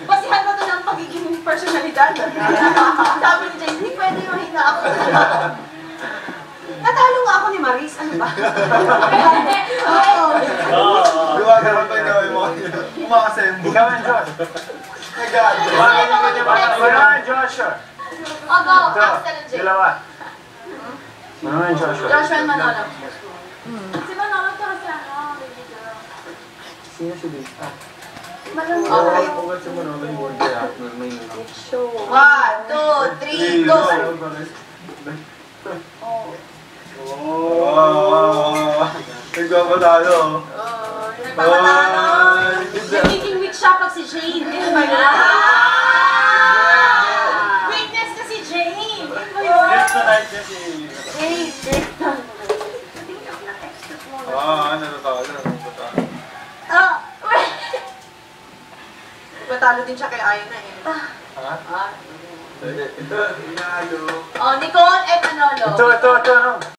Basihan mo to ng pagiging personalidad. Sabi ni Jay, hindi pwede mahina ako. Natalo nga ako ni Maris, ano ba? Gawa ka naman tayo gawin mo. Umakasembo. Ikaw ang Josh. Manaman Joshua. O, go. Axel and Jay. Dalawa. Manaman Joshua. Joshua and Manolo. Si Manolo to kasi ano, baby girl. Sino si Lisa? Manolo. Okay. Ugat sa mga naman yung word kaya. 1, 2, 3, go. Nagpapatalo. Nagpapatalo. Nagiging weak siya pag si Jane. Weakness na si Jane. Yes, tonight niya si... Jane. Natatalo. Patalo din siya kay Ayna eh. Ha? Ito, inalo. Oh, Nicole and Manolo. Ito, ano?